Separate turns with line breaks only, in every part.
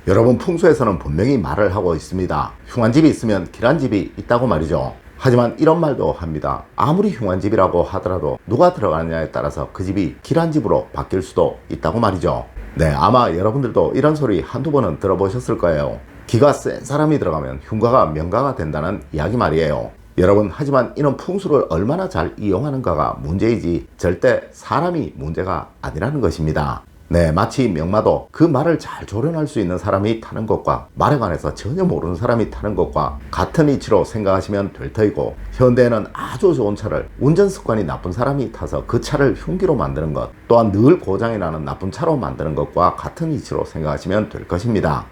여러분, 풍수에서는 분명히 말을 하고 있습니다. 흉한 집이 있으면 길한 집이 있다고 말이죠. 하지만 이런 말도 합니다. 아무리 흉한 집이라고 하더라도 누가 들어가느냐에 따라서 그 집이 길한 집으로 바뀔 수도 있다고 말이죠. 네, 아마 여러분들도 이런 소리 한두 번은 들어보셨을 거예요. 기가 센 사람이 들어가면 흉가가 명가가 된다는 이야기 말이에요. 여러분, 하지만 이런 풍수를 얼마나 잘 이용하는가가 문제이지 절대 사람이 문제가 아니라는 것입니다. 네, 마치 명마도 그 말을 잘 조련할 수 있는 사람이 타는 것과 말에 관해서 전혀 모르는 사람이 타는 것과 같은 이치로 생각하시면 될 터이고, 현대에는 아주 좋은 차를 운전 습관이 나쁜 사람이 타서 그 차를 흉기로 만드는 것 또한 늘 고장이 나는 나쁜 차로 만드는 것과 같은 이치로 생각하시면 될 것입니다.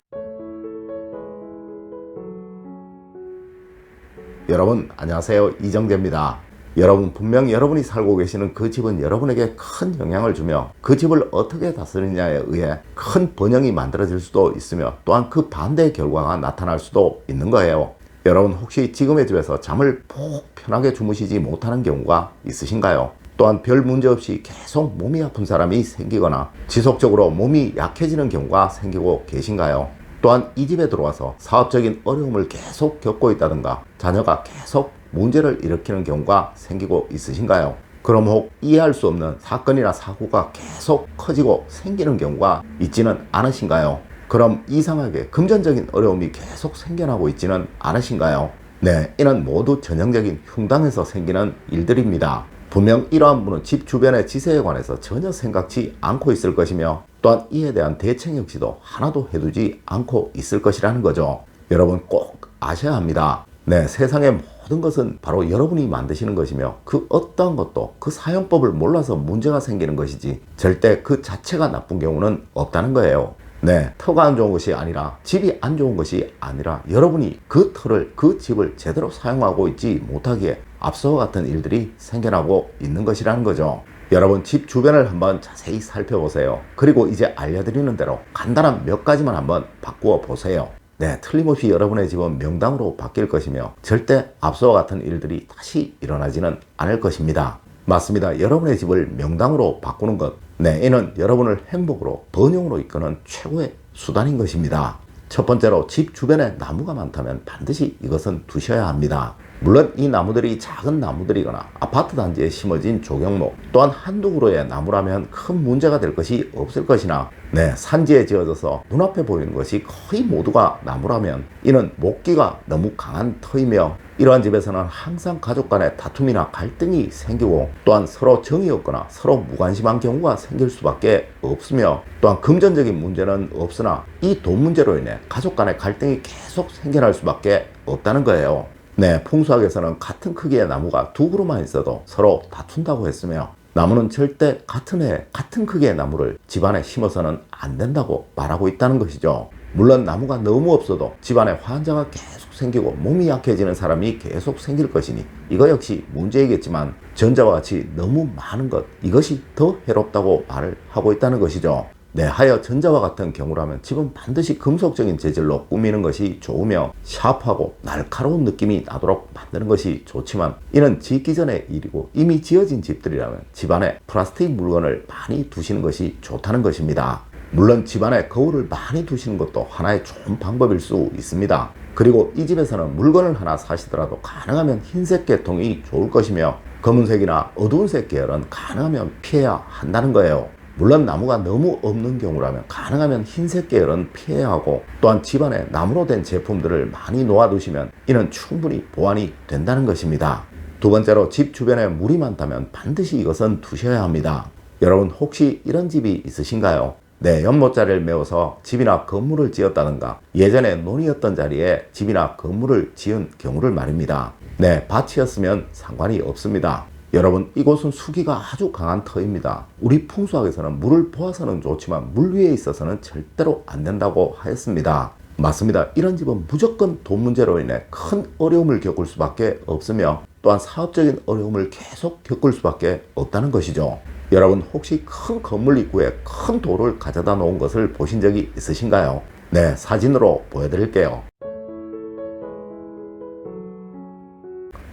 여러분, 안녕하세요. 이정재입니다. 여러분, 분명 여러분이 살고 계시는 그 집은 여러분에게 큰 영향을 주며 그 집을 어떻게 다스리냐에 의해 큰 번영이 만들어질 수도 있으며 또한 그 반대의 결과가 나타날 수도 있는 거예요. 여러분, 혹시 지금의 집에서 잠을 푹 편하게 주무시지 못하는 경우가 있으신가요? 또한 별 문제 없이 계속 몸이 아픈 사람이 생기거나 지속적으로 몸이 약해지는 경우가 생기고 계신가요? 또한 이 집에 들어와서 사업적인 어려움을 계속 겪고 있다든가 자녀가 계속 문제를 일으키는 경우가 생기고 있으신가요? 그럼 혹 이해할 수 없는 사건이나 사고가 계속 커지고 생기는 경우가 있지는 않으신가요? 그럼 이상하게 금전적인 어려움이 계속 생겨나고 있지는 않으신가요? 네, 이는 모두 전형적인 흉당에서 생기는 일들입니다. 분명 이러한 분은 집 주변의 지세에 관해서 전혀 생각지 않고 있을 것이며 또한 이에 대한 대책 역시도 하나도 해두지 않고 있을 것이라는 거죠. 여러분, 꼭 아셔야 합니다. 네, 세상의 모든 것은 바로 여러분이 만드시는 것이며 그 어떠한 것도 그 사용법을 몰라서 문제가 생기는 것이지 절대 그 자체가 나쁜 경우는 없다는 거예요. 네, 터가 안 좋은 것이 아니라 집이 안 좋은 것이 아니라 여러분이 그 터를 그 집을 제대로 사용하고 있지 못하기에 앞서와 같은 일들이 생겨나고 있는 것이라는 거죠. 여러분, 집 주변을 한번 자세히 살펴보세요. 그리고 이제 알려드리는 대로 간단한 몇 가지만 한번 바꾸어 보세요. 네, 틀림없이 여러분의 집은 명당으로 바뀔 것이며 절대 앞서와 같은 일들이 다시 일어나지는 않을 것입니다. 맞습니다. 여러분의 집을 명당으로 바꾸는 것, 네, 이는 여러분을 행복으로 번영으로 이끄는 최고의 수단인 것입니다. 첫 번째로, 집 주변에 나무가 많다면 반드시 이것은 두셔야 합니다. 물론 이 나무들이 작은 나무들이거나 아파트 단지에 심어진 조경목 또한 한두 그루의 나무라면 큰 문제가 될 것이 없을 것이나, 네, 산지에 지어져서 눈앞에 보이는 것이 거의 모두가 나무라면 이는 목기가 너무 강한 터이며 이러한 집에서는 항상 가족 간의 다툼이나 갈등이 생기고 또한 서로 정이 없거나 서로 무관심한 경우가 생길 수밖에 없으며 또한 금전적인 문제는 없으나 이 돈 문제로 인해 가족 간의 갈등이 계속 생겨날 수밖에 없다는 거예요. 네, 풍수학에서는 같은 크기의 나무가 두 그루만 있어도 서로 다툰다고 했으며 나무는 절대 같은 해 같은 크기의 나무를 집안에 심어서는 안 된다고 말하고 있다는 것이죠. 물론 나무가 너무 없어도 집안에 환자가 계속 생기고 몸이 약해지는 사람이 계속 생길 것이니 이거 역시 문제이겠지만 전자와 같이 너무 많은 것, 이것이 더 해롭다고 말을 하고 있다는 것이죠. 네, 하여 전자와 같은 경우라면 집은 반드시 금속적인 재질로 꾸미는 것이 좋으며 샤프하고 날카로운 느낌이 나도록 만드는 것이 좋지만 이는 짓기 전의 일이고 이미 지어진 집들이라면 집안에 플라스틱 물건을 많이 두시는 것이 좋다는 것입니다. 물론 집안에 거울을 많이 두시는 것도 하나의 좋은 방법일 수 있습니다. 그리고 이 집에서는 물건을 하나 사시더라도 가능하면 흰색 계통이 좋을 것이며 검은색이나 어두운 색 계열은 가능하면 피해야 한다는 거예요. 물론 나무가 너무 없는 경우라면 가능하면 흰색 계열은 피해야 하고 또한 집안에 나무로 된 제품들을 많이 놓아두시면 이는 충분히 보완이 된다는 것입니다. 두 번째로, 집 주변에 물이 많다면 반드시 이것은 두셔야 합니다. 여러분, 혹시 이런 집이 있으신가요? 네, 연못자리를 메워서 집이나 건물을 지었다든가 예전에 논이었던 자리에 집이나 건물을 지은 경우를 말입니다. 네, 밭이었으면 상관이 없습니다. 여러분, 이곳은 수기가 아주 강한 터입니다. 우리 풍수학에서는 물을 보아서는 좋지만 물 위에 있어서는 절대로 안 된다고 하였습니다. 맞습니다. 이런 집은 무조건 돈 문제로 인해 큰 어려움을 겪을 수밖에 없으며 또한 사업적인 어려움을 계속 겪을 수밖에 없다는 것이죠. 여러분, 혹시 큰 건물 입구에 큰 돌을 가져다 놓은 것을 보신 적이 있으신가요? 네, 사진으로 보여드릴게요.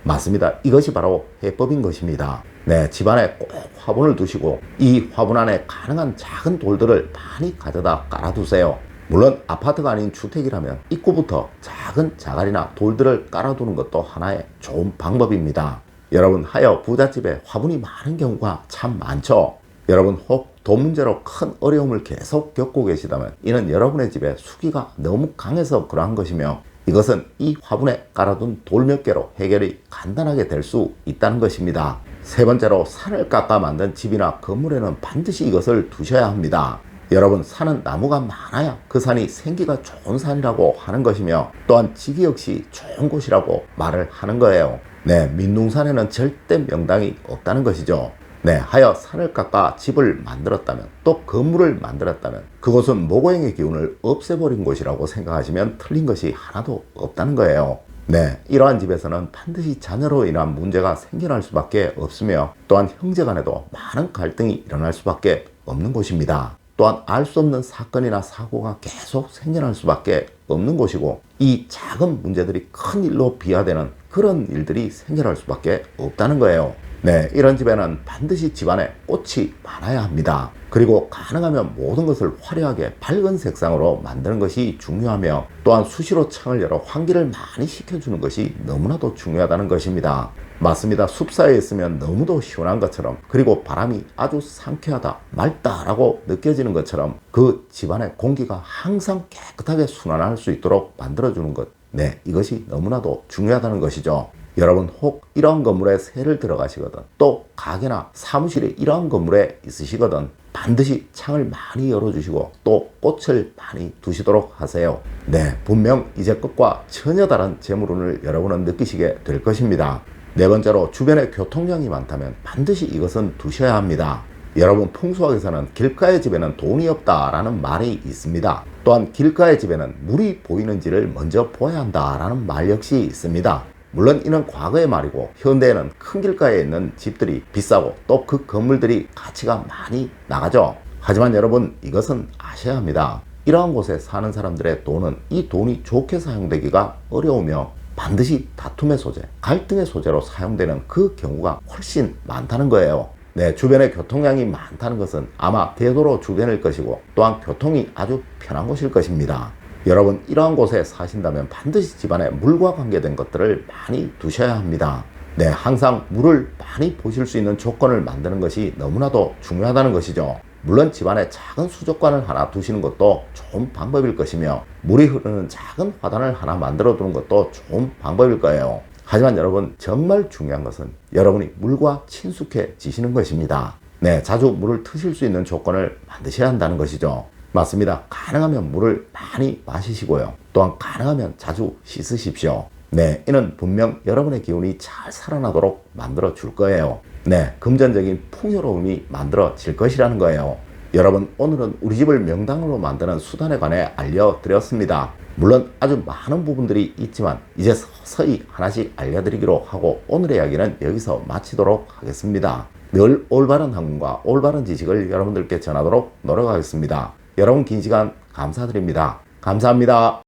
맞습니다. 이것이 바로 해법인 것입니다. 네, 집안에 꼭 화분을 두시고 이 화분 안에 가능한 작은 돌들을 많이 가져다 깔아두세요. 물론 아파트가 아닌 주택이라면 입구부터 작은 자갈이나 돌들을 깔아두는 것도 하나의 좋은 방법입니다. 여러분, 하여 부잣집에 화분이 많은 경우가 참 많죠. 여러분, 혹 돈 문제로 큰 어려움을 계속 겪고 계시다면 이는 여러분의 집에 수기가 너무 강해서 그러한 것이며, 이것은 이 화분에 깔아둔 돌 몇 개로 해결이 간단하게 될 수 있다는 것입니다. 세 번째로, 산을 깎아 만든 집이나 건물에는 반드시 이것을 두셔야 합니다. 여러분, 산은 나무가 많아야 그 산이 생기가 좋은 산이라고 하는 것이며, 또한 지기 역시 좋은 곳이라고 말을 하는 거예요. 네, 민둥산에는 절대 명당이 없다는 것이죠. 네, 하여 산을 깎아 집을 만들었다면, 또 건물을 만들었다면 그곳은 모고행의 기운을 없애버린 곳이라고 생각하시면 틀린 것이 하나도 없다는 거예요. 네, 이러한 집에서는 반드시 자녀로 인한 문제가 생겨날 수밖에 없으며, 또한 형제간에도 많은 갈등이 일어날 수밖에 없는 곳입니다. 또한 알 수 없는 사건이나 사고가 계속 생겨날 수밖에 없는 곳이고, 이 작은 문제들이 큰 일로 비화되는 그런 일들이 생겨날 수밖에 없다는 거예요. 네, 이런 집에는 반드시 집안에 꽃이 많아야 합니다. 그리고 가능하면 모든 것을 화려하게 밝은 색상으로 만드는 것이 중요하며, 또한 수시로 창을 열어 환기를 많이 시켜주는 것이 너무나도 중요하다는 것입니다. 맞습니다. 숲사이에 있으면 너무도 시원한 것처럼, 그리고 바람이 아주 상쾌하다, 맑다라고 느껴지는 것처럼 그 집안의 공기가 항상 깨끗하게 순환할 수 있도록 만들어주는 것, 네, 이것이 너무나도 중요하다는 것이죠. 여러분, 혹 이러한 건물에 새를 들어가시거든, 또 가게나 사무실에 이러한 건물에 있으시거든, 반드시 창을 많이 열어주시고 또 꽃을 많이 두시도록 하세요. 네, 분명 이제껏과 전혀 다른 재물운을 여러분은 느끼시게 될 것입니다. 네 번째로, 주변에 교통량이 많다면 반드시 이것은 두셔야 합니다. 여러분, 풍수학에서는 길가의 집에는 돈이 없다라는 말이 있습니다. 또한 길가의 집에는 물이 보이는지를 먼저 보아야 한다라는 말 역시 있습니다. 물론 이는 과거의 말이고, 현대에는 큰 길가에 있는 집들이 비싸고 또 그 건물들이 가치가 많이 나가죠. 하지만 여러분, 이것은 아셔야 합니다. 이러한 곳에 사는 사람들의 돈은 이 돈이 좋게 사용되기가 어려우며, 반드시 다툼의 소재, 갈등의 소재로 사용되는 그 경우가 훨씬 많다는 거예요. 네, 주변에 교통량이 많다는 것은 아마 대도로 주변일 것이고, 또한 교통이 아주 편한 곳일 것입니다. 여러분, 이러한 곳에 사신다면 반드시 집안에 물과 관계된 것들을 많이 두셔야 합니다. 네, 항상 물을 많이 보실 수 있는 조건을 만드는 것이 너무나도 중요하다는 것이죠. 물론 집안에 작은 수족관을 하나 두시는 것도 좋은 방법일 것이며, 물이 흐르는 작은 화단을 하나 만들어 두는 것도 좋은 방법일 거예요. 하지만 여러분, 정말 중요한 것은 여러분이 물과 친숙해지시는 것입니다. 네, 자주 물을 트실 수 있는 조건을 만드셔야 한다는 것이죠. 맞습니다. 가능하면 물을 많이 마시시고요. 또한 가능하면 자주 씻으십시오. 네, 이는 분명 여러분의 기운이 잘 살아나도록 만들어 줄 거예요. 네, 금전적인 풍요로움이 만들어질 것이라는 거예요. 여러분, 오늘은 우리 집을 명당으로 만드는 수단에 관해 알려드렸습니다. 물론 아주 많은 부분들이 있지만 이제 서서히 하나씩 알려드리기로 하고, 오늘의 이야기는 여기서 마치도록 하겠습니다. 늘 올바른 학문과 올바른 지식을 여러분들께 전하도록 노력하겠습니다. 여러분, 긴 시간 감사드립니다. 감사합니다.